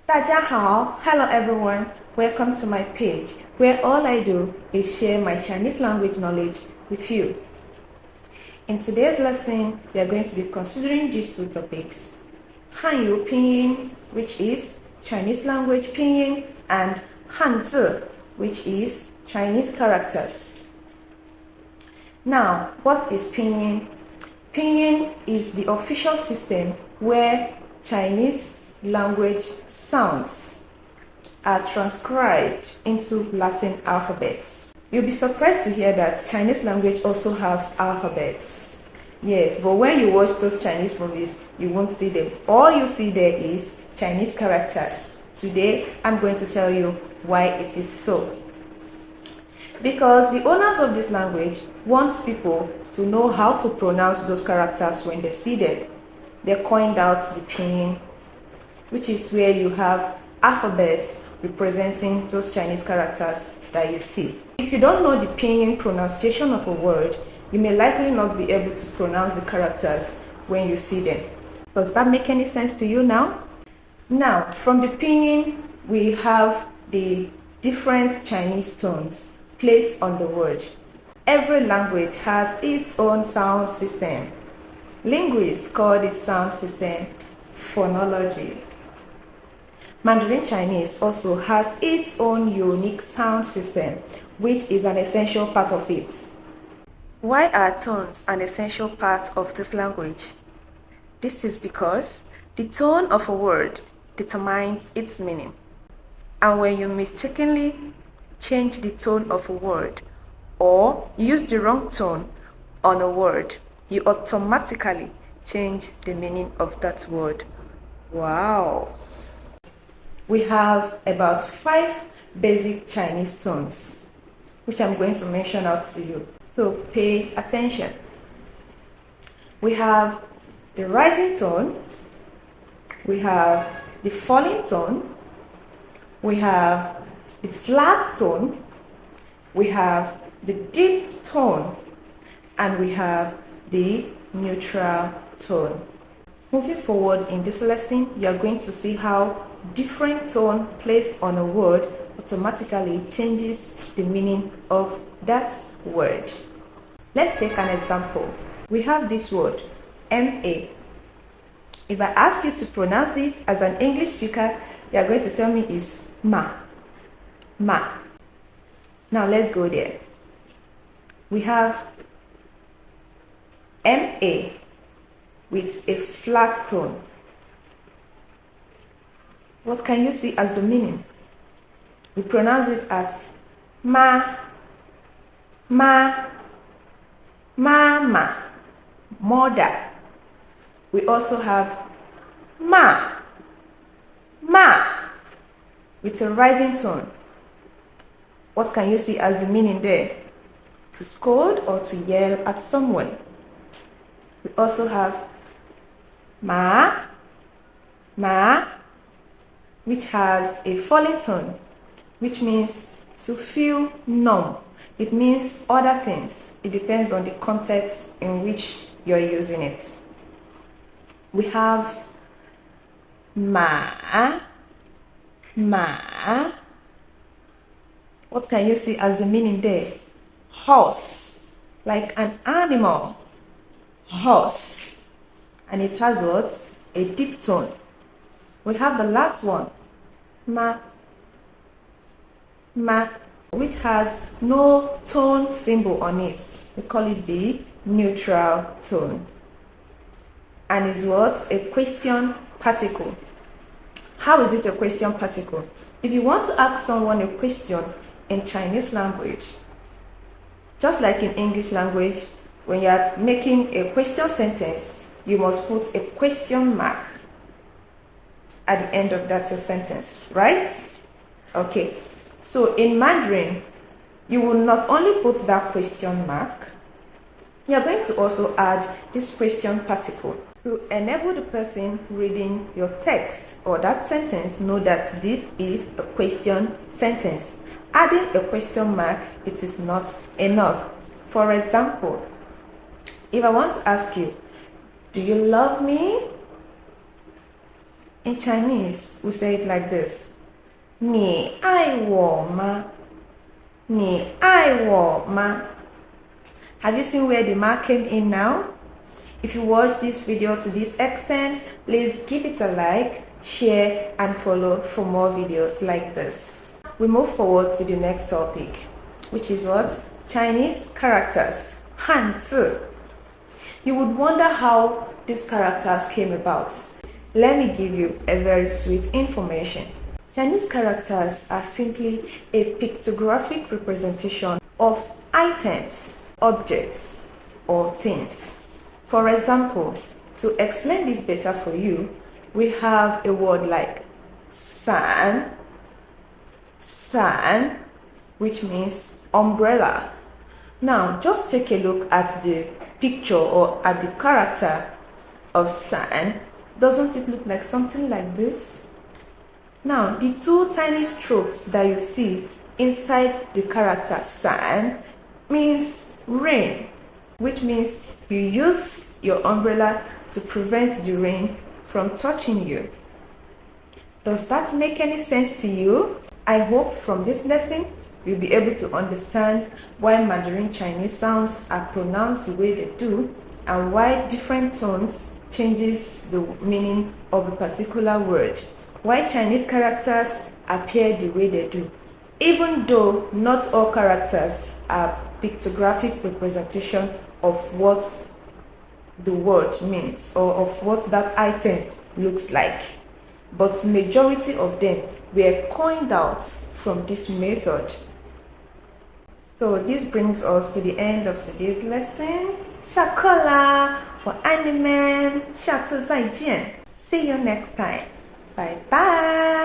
大家好, hello everyone, welcome to my page where all I do is share my Chinese language knowledge with you. In today's lesson, we are going to be considering these two topics: Hanyu Pinyin, which is Chinese language Pinyin, and Hanzi, which is Chinese characters. Now, what is Pinyin? Pinyin is the official system where Chinese language sounds are transcribed into Latin alphabets. You'll be surprised to hear that Chinese language also have alphabets. Yes, but when you watch those Chinese movies, you won't see them. All you see there is Chinese characters. Today, I'm going to tell you why it is so. Because the owners of this language want people to know how to pronounce those characters when they see them. They coined out the pinyin, which is where you have alphabets representing those Chinese characters that you see. If you don't know the pinyin pronunciation of a word, you may likely not be able to pronounce the characters when you see them. Does that make any sense to you now? Now, from the pinyin, we have the different Chinese tones placed on the word. Every language has its own sound system. Linguists call this sound system phonology. Mandarin Chinese also has its own unique sound system, which is an essential part of it. Why are tones an essential part of this language? This is because the tone of a word determines its meaning. And when you mistakenly change the tone of a word or use the wrong tone on a word, you automatically change the meaning of that word. Wow! We have about 5 basic Chinese tones, which I'm going to mention out to you. So pay attention. We have the rising tone, we have the falling tone, we have the flat tone, we have the deep tone, and we have the neutral tone. Moving forward in this lesson, you are going to see how different tone placed on a word automatically changes the meaning of that word. Let's take an example. We have this word, MA. If I ask you to pronounce it as an English speaker, you are going to tell me is ma. Ma. Now let's go there. We have MA with a flat tone. What can you see as the meaning? We pronounce it as ma, ma, mama, mother. We also have ma, ma, with a rising tone. What can you see as the meaning there? To scold or to yell at someone. We also have ma, ma, which has a falling tone, which means to feel numb. It means other things. It depends on the context in which you're using it. We have ma, ma. What can you see as the meaning there? Horse, like an animal. Horse. And it has what? A deep tone. We have the last one, ma, ma, which has no tone symbol on it. We call it the neutral tone. And is what? A question particle. How is it a question particle? If you want to ask someone a question in Chinese language, just like in English language, when you are making a question sentence, you must put a question mark at the end of that sentence, right? Okay, so in Mandarin, you will not only put that question mark, you are going to also add this question particle to enable the person reading your text or that sentence know that this is a question sentence. Adding a question mark, it is not enough. For example, if I want to ask you, do you love me? In Chinese, we say it like this. 你爱我吗? 你爱我吗? Have you seen where the ma came in now? If you watched this video to this extent, please give it a like, share, and follow for more videos like this. We move forward to the next topic, which is what? Chinese characters, 汉字. You would wonder how these characters came about. Let me give you a very sweet information. Chinese characters are simply a pictographic representation of items, objects, or things. For example, to explain this better for you, we have a word like san, which means umbrella. Now, just take a look at the picture or at the character of san. Doesn't it look like something like this? Now, the two tiny strokes that you see inside the character san means rain, which means you use your umbrella to prevent the rain from touching you. Does that make any sense to you? I hope from this lesson you'll be able to understand why Mandarin Chinese sounds are pronounced the way they do and why different tones changes the meaning of a particular word. Why Chinese characters appear the way they do, even though not all characters are pictographic representation of what the word means or of what that item looks like, but majority of them were coined out from this method. So this brings us to the end of today's lesson. 下课啦，我爱你们，下次再见。See you next time. Bye bye.